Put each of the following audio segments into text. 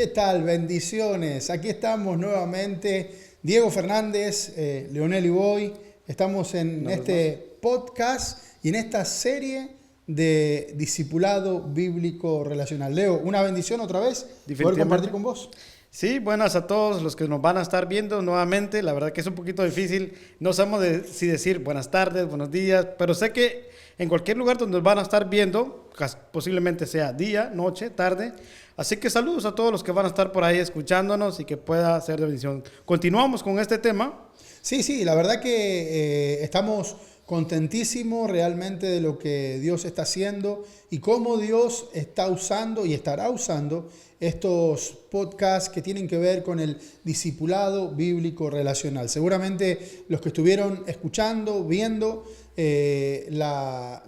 ¿Qué tal? Bendiciones. Aquí estamos nuevamente. Diego Fernández, Leonel Iboy. Estamos en este podcast y en esta serie de discipulado bíblico relacional. Leo, una bendición otra vez poder compartir con vos. Sí, buenas a todos los que nos van a estar viendo nuevamente. La verdad que es un poquito difícil. No sabemos si decir buenas tardes, buenos días, pero sé que en cualquier lugar donde nos van a estar viendo, posiblemente sea día, noche, tarde. Así que saludos a todos los que van a estar por ahí escuchándonos y que pueda ser de bendición. Continuamos con este tema. Sí, la verdad que estamos contentísimos realmente de lo que Dios está haciendo y cómo Dios está usando y estará usando estos podcasts que tienen que ver con el discipulado bíblico relacional. Seguramente los que estuvieron escuchando, viendo la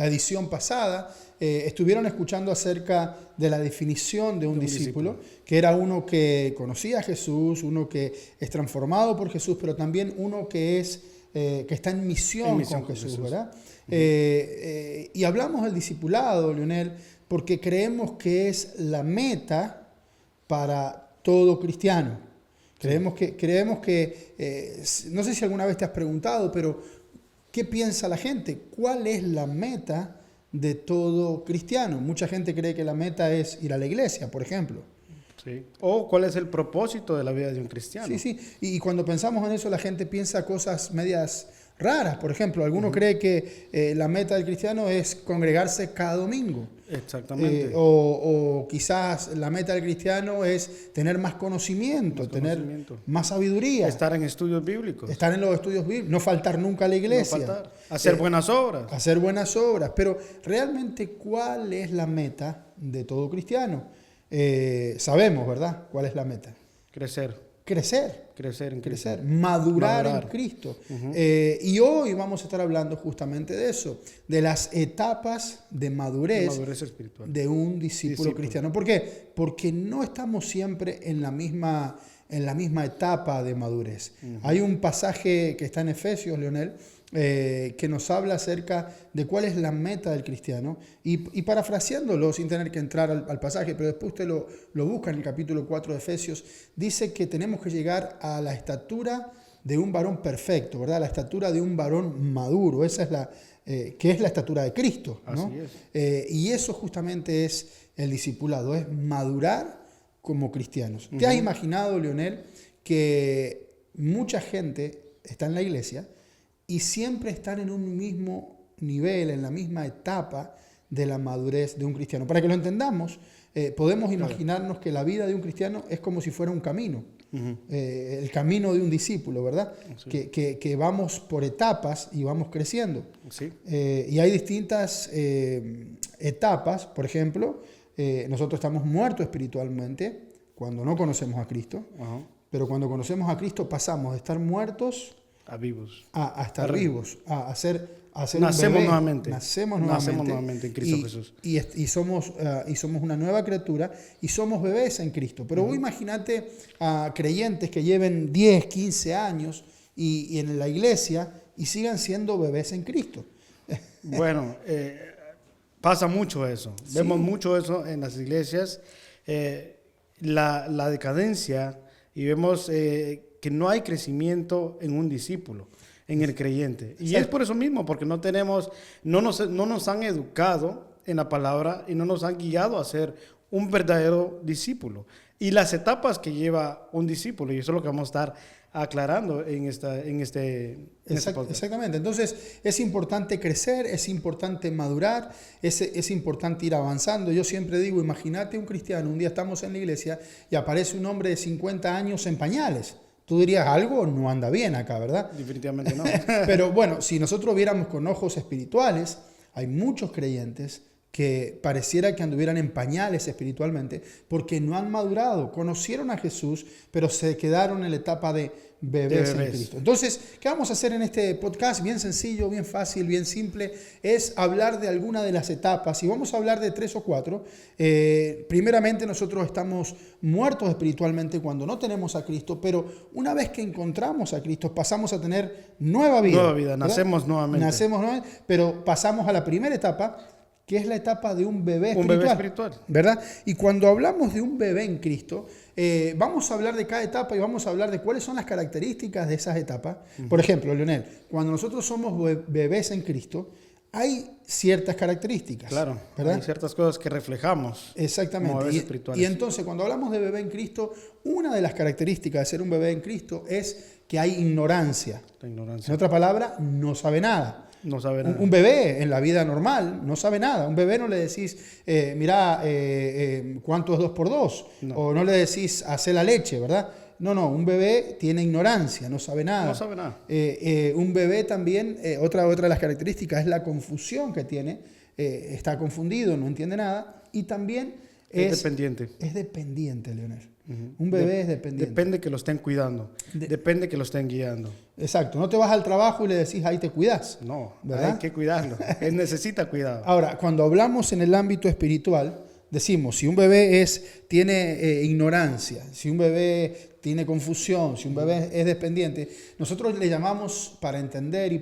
edición pasada, estuvieron escuchando acerca de la definición de un discípulo, que era uno que conocía a Jesús, uno que es transformado por Jesús, pero también uno que está en misión con Jesús, ¿verdad? Y hablamos del discipulado, Leonel, porque creemos que es la meta para todo cristiano. Creemos que no sé si alguna vez te has preguntado, pero ¿qué piensa la gente? ¿Cuál es la meta de todo cristiano? Mucha gente cree que la meta es ir a la iglesia, por ejemplo. Sí. O cuál es el propósito de la vida de un cristiano. Sí. Y cuando pensamos en eso, la gente piensa cosas medias raras. Por ejemplo, alguno cree que la meta del cristiano es congregarse cada domingo. Exactamente. O quizás la meta del cristiano es tener más conocimiento, tener más sabiduría. Estar en estudios bíblicos. Estar en los estudios bíblicos, no faltar nunca a la iglesia. No faltar. Hacer buenas obras. Hacer buenas obras. Pero realmente, ¿cuál es la meta de todo cristiano? Sabemos, ¿verdad? ¿Cuál es la meta? Crecer en Cristo. Madurar en Cristo. Y hoy vamos a estar hablando justamente de eso, de las etapas de madurez espiritual de un discípulo cristiano. ¿Por qué? Porque no estamos siempre en la misma etapa de madurez. Hay un pasaje que está en Efesios, Leonel, que nos habla acerca de cuál es la meta del cristiano y parafraseándolo sin tener que entrar al pasaje, pero después usted lo busca en el capítulo 4 de Efesios, dice que tenemos que llegar a la estatura de un varón perfecto, ¿verdad? La estatura de un varón maduro, esa es que es la estatura de Cristo, ¿no? Así es. Y eso justamente es el discipulado, es madurar como cristianos. ¿Te has imaginado, Leonel, que mucha gente está en la iglesia y siempre están en un mismo nivel, en la misma etapa de la madurez de un cristiano? Para que lo entendamos, podemos imaginarnos que la vida de un cristiano es como si fuera un camino, el camino de un discípulo, ¿verdad? Sí. Que vamos por etapas y vamos creciendo. Sí. Y hay distintas etapas. Por ejemplo, nosotros estamos muertos espiritualmente cuando no conocemos a Cristo, pero cuando conocemos a Cristo pasamos de estar muertos a vivos, a estar vivos, a ser nacemos un bebé. nuevamente. Nacemos nuevamente en Cristo Jesús. Y somos una nueva criatura y somos bebés en Cristo. Pero vos imagínate a creyentes que lleven 10, 15 años y en la iglesia y sigan siendo bebés en Cristo. Bueno, pasa mucho eso. Sí. Vemos mucho eso en las iglesias. La decadencia y vemos que no hay crecimiento en un discípulo, en el creyente. Y es por eso mismo, porque no nos han educado en la palabra y no nos han guiado a ser un verdadero discípulo. Y las etapas que lleva un discípulo, y eso es lo que vamos a estar aclarando en este podcast. Exactamente. Entonces, es importante crecer, es importante madurar, es importante ir avanzando. Yo siempre digo, imagínate un cristiano, un día estamos en la iglesia y aparece un hombre de 50 años en pañales. Tú dirías, algo no anda bien acá, ¿verdad? Definitivamente no. Pero bueno, si nosotros viéramos con ojos espirituales, hay muchos creyentes que pareciera que anduvieran en pañales espiritualmente porque no han madurado, conocieron a Jesús, pero se quedaron en la etapa de bebés en Cristo. Entonces, ¿qué vamos a hacer en este podcast? Bien sencillo, bien fácil, bien simple, es hablar de alguna de las etapas y vamos a hablar de 3 o 4. Primeramente, nosotros estamos muertos espiritualmente cuando no tenemos a Cristo, pero una vez que encontramos a Cristo pasamos a tener nueva vida. Nueva vida, nacemos nuevamente. Nacemos nuevamente, pero pasamos a la primera etapa que es la etapa de un bebé espiritual. Un bebé espiritual. ¿Verdad? Y cuando hablamos de un bebé en Cristo, vamos a hablar de cada etapa y vamos a hablar de cuáles son las características de esas etapas. Por ejemplo, Leonel, cuando nosotros somos bebés en Cristo, hay ciertas características. Claro, ¿verdad? hay ciertas cosas que reflejamos. Exactamente. Como bebés espirituales. Y entonces, cuando hablamos de bebé en Cristo, una de las características de ser un bebé en Cristo es que hay ignorancia. La ignorancia. En otra palabra, no sabe nada. No sabe nada. Un bebé en la vida normal no sabe nada. Un bebé no le decís, mira, ¿cuánto es 2 por 2? No. O no le decís, hace la leche, ¿verdad? No, un bebé tiene ignorancia, no sabe nada. No sabe nada. Un bebé también, otra de las características es la confusión que tiene. Está confundido, no entiende nada. Y también es dependiente. Es dependiente, Leonel. Un bebé es dependiente. Depende que lo estén cuidando. Depende que lo estén guiando. Exacto. No te vas al trabajo y le decís, ahí te cuidas. No, ¿verdad? hay que cuidarlo. Él necesita cuidado. Ahora, cuando hablamos en el ámbito espiritual, decimos, si un bebé tiene ignorancia, si un bebé tiene confusión, si un bebé es dependiente, nosotros le llamamos, para entender y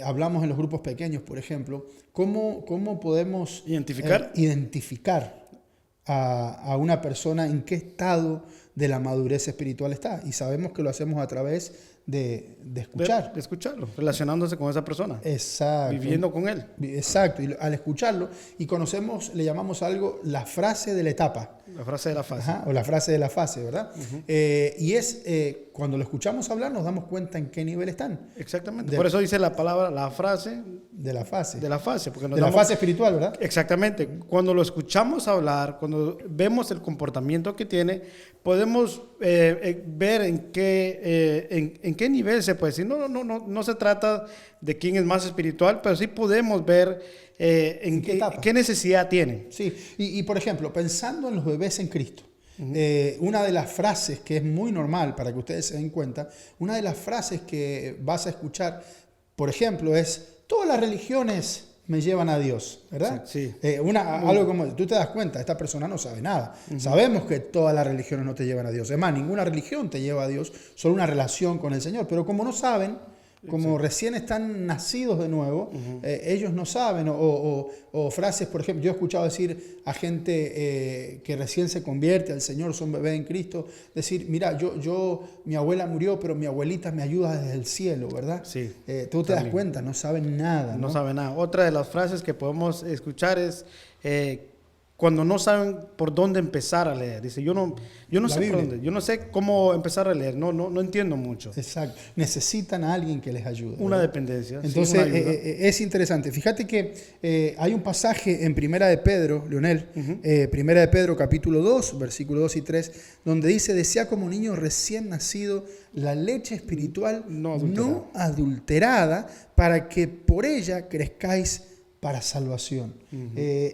hablamos en los grupos pequeños, por ejemplo, cómo podemos identificar a una persona en qué estado de la madurez espiritual está. Y sabemos que lo hacemos a través de escuchar. De escucharlo, relacionándose con esa persona. Exacto. Viviendo con él. Exacto. Y al escucharlo, y conocemos, le llamamos algo la frase de la etapa. La frase de la fase. Ajá, o la frase de la fase, ¿verdad? Y es cuando lo escuchamos hablar, nos damos cuenta en qué nivel están. Exactamente. Por eso dice la palabra, la frase. De la fase. De la fase. Porque la fase espiritual, ¿verdad? Exactamente. Cuando lo escuchamos hablar, cuando vemos el comportamiento que tiene, podemos ver en qué nivel se puede decir. No se trata de quién es más espiritual, pero sí podemos ver en qué necesidad tiene. Sí, y por ejemplo, pensando en los bebés en Cristo, una de las frases que es muy normal para que ustedes se den cuenta, una de las frases que vas a escuchar, por ejemplo, es: todas las religiones me llevan a Dios, ¿verdad? Sí. Algo como, tú te das cuenta, esta persona no sabe nada. Sabemos que todas las religiones no te llevan a Dios. Es más, ninguna religión te lleva a Dios, solo una relación con el Señor. Pero como no saben, como recién están nacidos de nuevo, ellos no saben, o frases, por ejemplo, yo he escuchado decir a gente que recién se convierte al Señor, son bebés en Cristo, decir: mira, mi abuela murió, pero mi abuelita me ayuda desde el cielo, ¿verdad? Sí. Tú te das cuenta, no saben nada. No saben nada. Otra de las frases que podemos escuchar es cuando no saben por dónde empezar a leer. Dice, yo no sé por dónde, yo no sé cómo empezar a leer, no entiendo mucho. Exacto. Necesitan a alguien que les ayude. Una dependencia. Entonces, es interesante. Fíjate que hay un pasaje en Primera de Pedro, Leonel, Primera de Pedro capítulo 2, versículos 2 y 3, donde dice: desea como niño recién nacido la leche espiritual no adulterada, para que por ella crezcáis para salvación.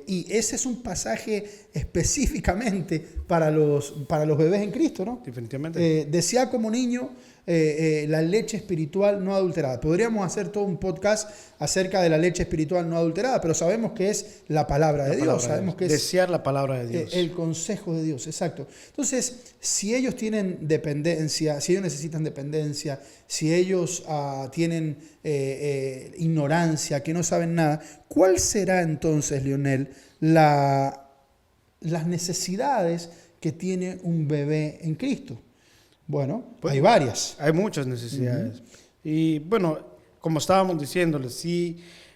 Y ese es un pasaje específicamente para los bebés en Cristo, ¿no? Definitivamente. Desea como niño la leche espiritual no adulterada. Podríamos hacer todo un podcast acerca de la leche espiritual no adulterada, pero sabemos que es la palabra de Dios. Sabemos que es desear la palabra de Dios. El consejo de Dios, exacto. Entonces, si ellos tienen dependencia, si ellos necesitan dependencia, si ellos tienen ignorancia, que no saben nada, ¿cuál será entonces, Leonel, las necesidades que tiene un bebé en Cristo? Bueno, pues hay varias. Hay muchas necesidades. Y bueno, como estábamos diciéndoles,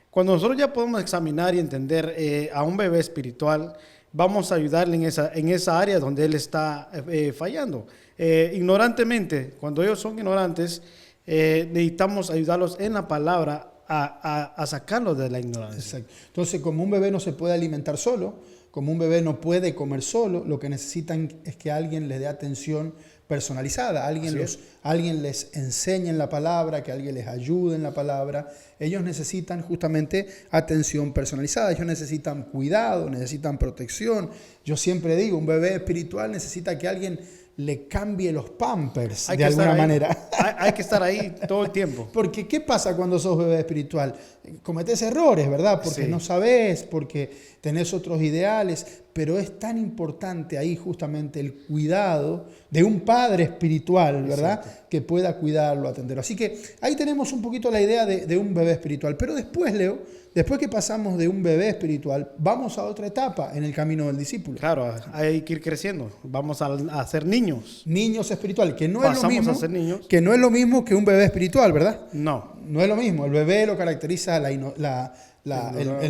cuando nosotros ya podemos examinar y entender a un bebé espiritual, vamos a ayudarle en esa área donde él está fallando. Ignorantemente, cuando ellos son ignorantes, necesitamos ayudarlos en la palabra a sacarlos de la ignorancia. Exacto. Entonces, como un bebé no se puede alimentar solo, como un bebé no puede comer solo, lo que necesitan es que alguien le dé atención personalizada, alguien les enseñe en la palabra, que alguien les ayude en la palabra. Ellos necesitan justamente atención personalizada, ellos necesitan cuidado, necesitan protección. Yo siempre digo, un bebé espiritual necesita que alguien le cambie los pampers de alguna manera. Hay que estar ahí todo el tiempo. Porque ¿qué pasa cuando sos bebé espiritual? Cometés errores, ¿verdad? Porque no sabés, porque tenés otros ideales, pero es tan importante ahí justamente el cuidado de un padre espiritual, ¿verdad? Exacto. Que pueda cuidarlo, atenderlo. Así que ahí tenemos un poquito la idea de un bebé espiritual. Pero después, Leo, después que pasamos de un bebé espiritual, vamos a otra etapa en el camino del discípulo. Claro, hay que ir creciendo. Vamos a ser niños. Niños espirituales, que no Pasamos es lo mismo a ser niños. que no es lo mismo que un bebé espiritual, ¿verdad? No. No es lo mismo. El bebé lo caracteriza el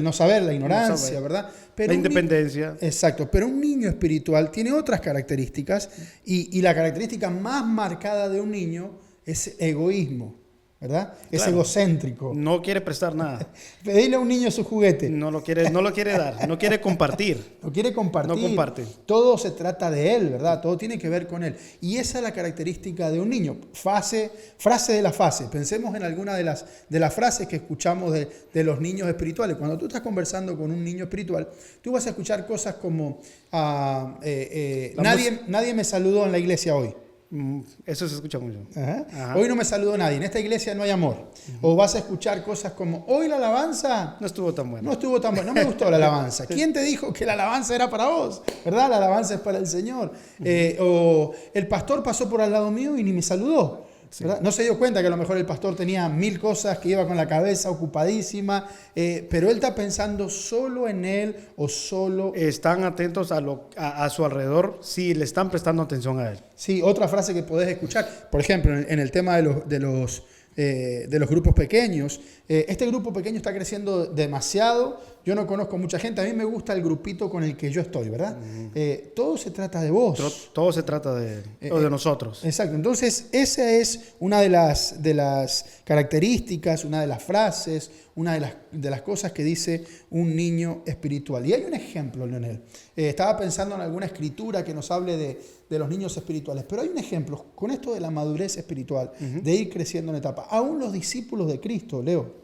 no saber, la ignorancia, ¿verdad? Pero la independencia. Exacto, pero un niño espiritual tiene otras características y la característica más marcada de un niño es egoísmo, ¿verdad? Es Claro. egocéntrico. No quiere prestar nada. Pedirle a un niño su juguete. No lo quiere dar. No quiere compartir. No quiere compartir. No comparte. Todo se trata de él, ¿verdad? Todo tiene que ver con él. Y esa es la característica de un niño. Frase de la fase. Pensemos en alguna de las frases que escuchamos de los niños espirituales. Cuando tú estás conversando con un niño espiritual, tú vas a escuchar cosas como nadie me saludó en la iglesia hoy. Eso se escucha mucho. Ajá. Ajá. Hoy no me saludó nadie. En esta iglesia no hay amor. O vas a escuchar cosas como hoy la alabanza No estuvo tan bueno. no estuvo tan bueno, no me gustó la alabanza. ¿Quién te dijo que la alabanza era para vos? ¿Verdad? La alabanza es para el Señor. O el pastor pasó por al lado mío y ni me saludó. ¿Verdad? No se dio cuenta que a lo mejor el pastor tenía 1000 cosas, que iba con la cabeza ocupadísima, pero él está pensando solo en él o solo... Están atentos a su alrededor si le están prestando atención a él. Sí, otra frase que podés escuchar, por ejemplo, en el tema de los grupos pequeños. Este grupo pequeño está creciendo demasiado. Yo no conozco mucha gente. A mí me gusta el grupito con el que yo estoy, ¿verdad? Todo se trata de vos. Todo se trata de nosotros. Exacto. Entonces, esa es una de las características, una de las frases, una de las cosas que dice un niño espiritual. Y hay un ejemplo, Leonel. Estaba pensando en alguna escritura que nos hable de los niños espirituales, pero hay un ejemplo con esto de la madurez espiritual, de ir creciendo en etapa. Aún los discípulos de Cristo, Leo,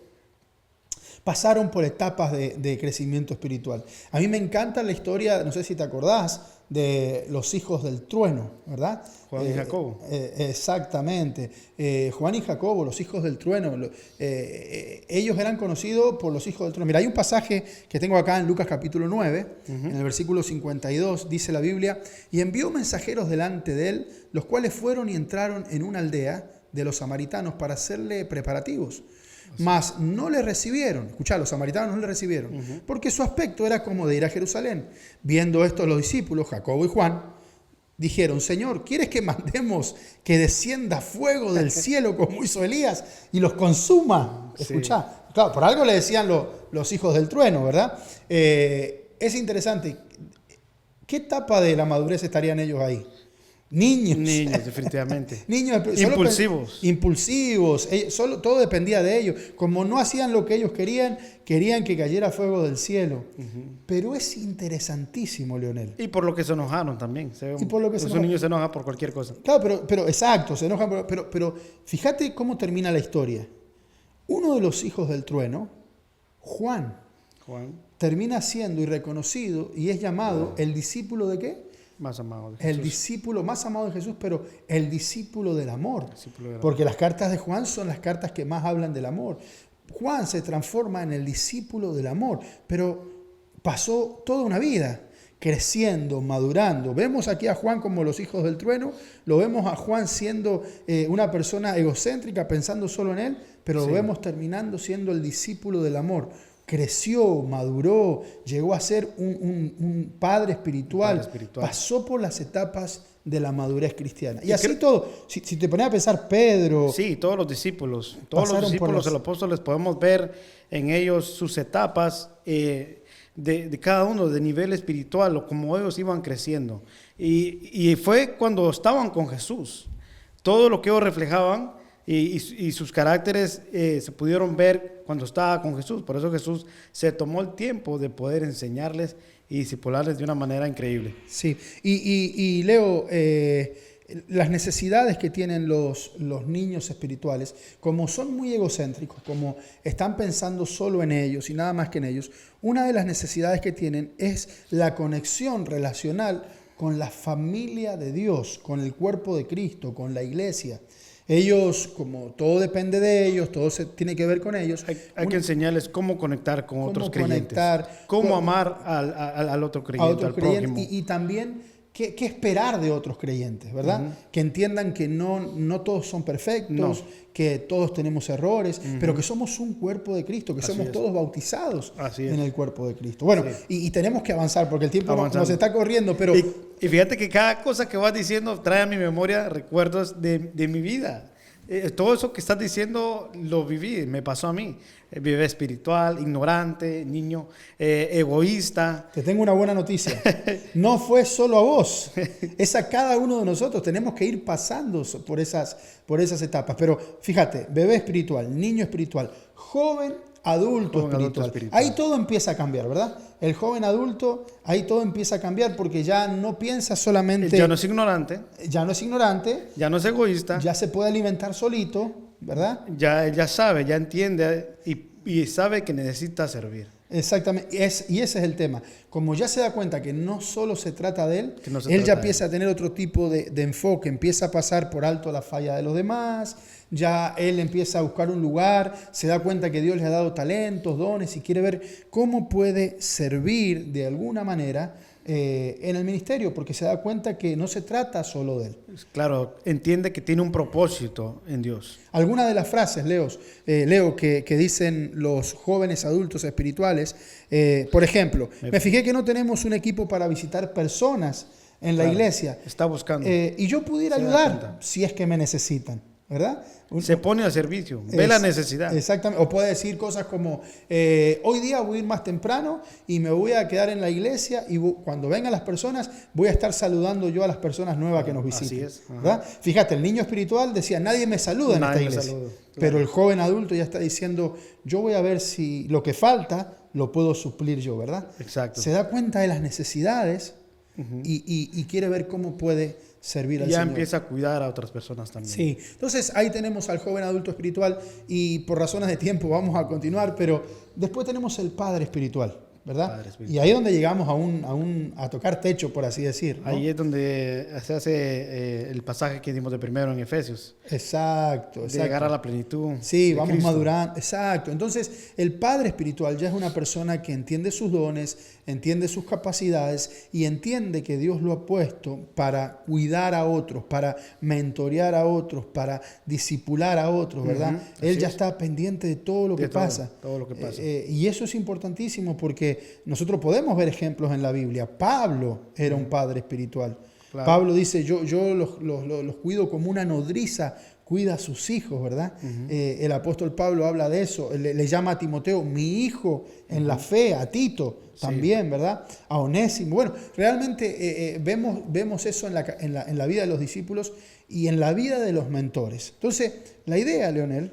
pasaron por etapas de crecimiento espiritual. A mí me encanta la historia, no sé si te acordás, de los hijos del trueno, ¿verdad? Juan y Jacobo. Exactamente. Juan y Jacobo, los hijos del trueno. Ellos eran conocidos por los hijos del trueno. Mira, hay un pasaje que tengo acá en Lucas capítulo 9, en el versículo 52, dice la Biblia, y envió mensajeros delante de él, los cuales fueron y entraron en una aldea de los samaritanos para hacerle preparativos. Mas no le recibieron. Escuchá, los samaritanos no le recibieron. Porque su aspecto era como de ir a Jerusalén. Viendo esto los discípulos, Jacobo y Juan, dijeron: Señor, ¿quieres que mandemos que descienda fuego del cielo como hizo Elías y los consuma? Escuchá. Sí. Claro, por algo le decían los hijos del trueno, ¿verdad? Es interesante. ¿Qué etapa de la madurez estarían ellos ahí? Niños, definitivamente. Niños impulsivos. Todo dependía de ellos. Como no hacían lo que ellos querían que cayera fuego del cielo. Pero es interesantísimo, Leonel. Y por lo que se enojaron también. Esos niños se enojan por cualquier cosa. Claro, pero exacto, se enojan. Pero fíjate cómo termina la historia. Uno de los hijos del trueno, Juan, termina siendo y reconocido y es llamado el discípulo de ¿qué? Más amado de Jesús. El discípulo más amado de Jesús, pero el discípulo del amor. Porque las cartas de Juan son las cartas que más hablan del amor. Juan se transforma en el discípulo del amor, pero pasó toda una vida creciendo, madurando. Vemos aquí a Juan como los hijos del trueno, lo vemos a Juan siendo una persona egocéntrica, pensando solo en él, pero lo vemos terminando siendo el discípulo del amor. Creció, maduró, llegó a ser un padre espiritual, pasó por las etapas de la madurez cristiana. Y así todo, si te pones a pensar, Pedro... Sí, todos los discípulos los apóstoles, podemos ver en ellos sus etapas de cada uno, de nivel espiritual, o como ellos iban creciendo. Y fue cuando estaban con Jesús. Todo lo que ellos reflejaban y sus caracteres se pudieron ver cuando estaba con Jesús. Por eso Jesús se tomó el tiempo de poder enseñarles y discipularles de una manera increíble. Sí, y Leo, las necesidades que tienen los niños espirituales, como son muy egocéntricos, como están pensando solo en ellos y nada más que en ellos, una de las necesidades que tienen es la conexión relacional con la familia de Dios, con el cuerpo de Cristo, con la iglesia. Ellos, como todo depende de ellos, todo se tiene que ver con ellos. Hay que enseñarles cómo conectar con otros creyentes. Cómo amar al otro creyente, al prójimo. Y también qué esperar de otros creyentes, ¿verdad? Que entiendan que no todos son perfectos, que todos tenemos errores, pero que somos un cuerpo de Cristo, que somos todos bautizados en el cuerpo de Cristo. Bueno, y tenemos que avanzar porque el tiempo nos está corriendo, pero... Y fíjate que cada cosa que vas diciendo trae a mi memoria recuerdos de mi vida. Todo eso que estás diciendo lo viví, me pasó a mí. Bebé espiritual, ignorante, niño egoísta. Te tengo una buena noticia. No fue solo a vos, es a cada uno de nosotros. Tenemos que ir pasando por esas etapas. Pero fíjate, bebé espiritual, niño espiritual, joven adulto espiritual. Ahí todo empieza a cambiar, ¿verdad? El joven adulto, ahí todo empieza a cambiar porque ya no piensa solamente... Ya no es ignorante. Ya no es ignorante. Ya no es egoísta. Ya se puede alimentar solito, ¿verdad? Ya él ya sabe, ya entiende y sabe que necesita servir. Exactamente, y ese es el tema. Como ya se da cuenta que no solo se trata de él, él ya empieza a tener otro tipo de enfoque, empieza a pasar por alto la falla de los demás, ya él empieza a buscar un lugar, se da cuenta que Dios le ha dado talentos, dones y quiere ver cómo puede servir de alguna manera en el ministerio, porque se da cuenta que no se trata solo de él. Claro, entiende que tiene un propósito en Dios. Algunas de las frases, Leo, que dicen los jóvenes adultos espirituales, por ejemplo, me fijé que no tenemos un equipo para visitar personas en la iglesia. Está buscando. Y yo pudiera ayudar si es que me necesitan, ¿verdad? Se pone al servicio, ve la necesidad. Exactamente. O puede decir cosas como, hoy día voy a ir más temprano y me voy a quedar en la iglesia y cuando vengan las personas voy a estar saludando yo a las personas nuevas que nos visiten. Así es. ¿Verdad? Fíjate, el niño espiritual decía, nadie me saluda en esta iglesia. Claro. Pero el joven adulto ya está diciendo, yo voy a ver si lo que falta lo puedo suplir yo, ¿verdad? Exacto. Se da cuenta de las necesidades y quiere ver cómo puede servir al Señor. Ya empieza a cuidar a otras personas también. Sí, entonces ahí tenemos al joven adulto espiritual y por razones de tiempo vamos a continuar, pero después tenemos el padre espiritual, ¿verdad? Y ahí es donde llegamos a tocar techo, por así decir, ¿no? Ahí es donde se hace el pasaje que dimos de primero en Efesios. Exacto. De llegar a la plenitud. Sí, vamos Cristo. Madurando. Exacto. Entonces, el padre espiritual ya es una persona que entiende sus dones, entiende sus capacidades y entiende que Dios lo ha puesto para cuidar a otros, para mentorear a otros, para discipular a otros, ¿verdad? Él ya está pendiente de todo lo que pasa. Todo lo que pasa. Y eso es importantísimo porque nosotros podemos ver ejemplos en la Biblia. Pablo era un padre espiritual. Claro. Pablo dice, yo los cuido como una nodriza cuida a sus hijos, ¿verdad? El apóstol Pablo habla de eso, le llama a Timoteo, mi hijo en la fe, a Tito también, ¿verdad? A Onésimo. Bueno, realmente vemos eso en la vida de los discípulos y en la vida de los mentores. Entonces, la idea, Leonel,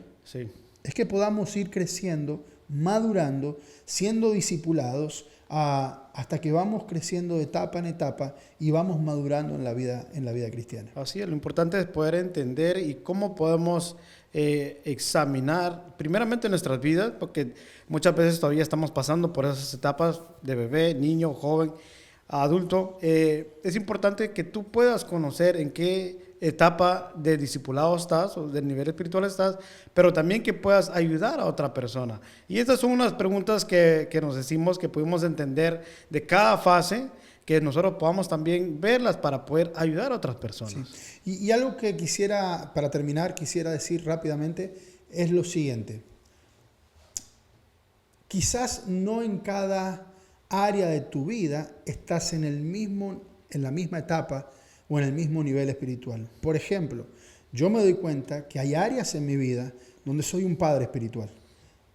es que podamos ir creciendo, madurando, siendo discipulados, hasta que vamos creciendo de etapa en etapa y vamos madurando en la vida cristiana. Así es, lo importante es poder entender y cómo podemos examinar primeramente nuestras vidas, porque muchas veces todavía estamos pasando por esas etapas de bebé, niño, joven, adulto. Es importante que tú puedas conocer en qué etapa de discipulado estás o del nivel espiritual estás, pero también que puedas ayudar a otra persona. Y estas son unas preguntas que nos decimos que pudimos entender de cada fase, que nosotros podamos también verlas para poder ayudar a otras personas. Sí. Y algo que para terminar, quisiera decir rápidamente, es lo siguiente. Quizás no en cada área de tu vida estás en la misma etapa o en el mismo nivel espiritual. Por ejemplo, yo me doy cuenta que hay áreas en mi vida donde soy un padre espiritual,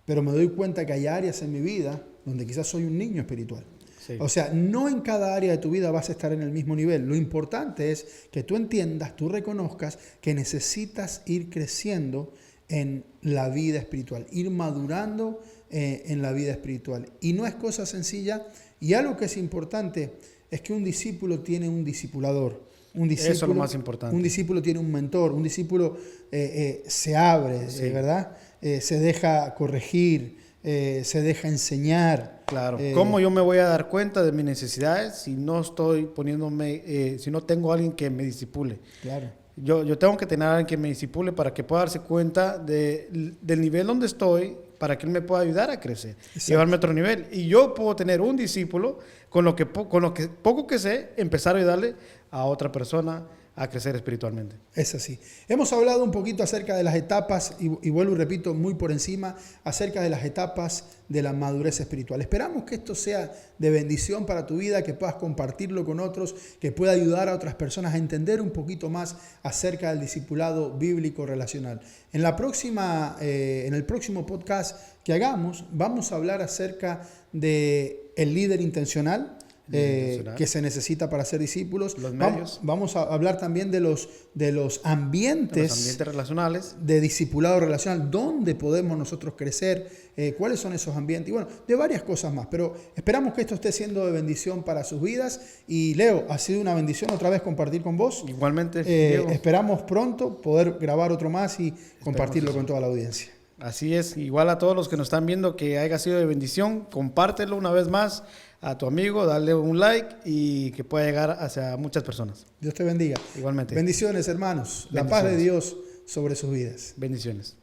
pero me doy cuenta que hay áreas en mi vida donde quizás soy un niño espiritual. Sí. O sea, no en cada área de tu vida vas a estar en el mismo nivel. Lo importante es que tú entiendas, tú reconozcas que necesitas ir creciendo en la vida espiritual, ir madurando en la vida espiritual. Y no es cosa sencilla. Y algo que es importante es que un discípulo tiene un discipulador. Eso es lo más importante. Un discípulo tiene un mentor, un discípulo se abre, ¿verdad? Se deja corregir, se deja enseñar. Claro. ¿Cómo yo me voy a dar cuenta de mis necesidades si no estoy si no tengo a alguien que me discipule? Claro. Yo tengo que tener a alguien que me discipule para que pueda darse cuenta del nivel donde estoy, para que Él me pueda ayudar a crecer, Exacto. llevarme a otro nivel. Y yo puedo tener un discípulo con lo que poco que sé, empezar a ayudarle a otra persona a crecer espiritualmente. Es así. Hemos hablado un poquito acerca de las etapas y vuelvo y repito muy por encima acerca de las etapas de la madurez espiritual. Esperamos que esto sea de bendición para tu vida, que puedas compartirlo con otros, que pueda ayudar a otras personas a entender un poquito más acerca del discipulado bíblico relacional. En el próximo podcast que hagamos, vamos a hablar acerca de el líder intencional. Que se necesita para ser discípulos. Los medios. Vamos a hablar también de los ambientes relacionales. de discipulado relacional, dónde podemos nosotros crecer, cuáles son esos ambientes y bueno, de varias cosas más. Pero esperamos que esto esté siendo de bendición para sus vidas. Y Leo, ha sido una bendición otra vez compartir con vos. Igualmente, esperamos pronto poder grabar otro más y compartirlo con toda la audiencia. Así es, igual a todos los que nos están viendo, que haya sido de bendición, compártelo una vez más a tu amigo, dale un like y que pueda llegar hacia muchas personas. Dios te bendiga. Igualmente. Bendiciones, hermanos. La paz de Dios sobre sus vidas. Bendiciones.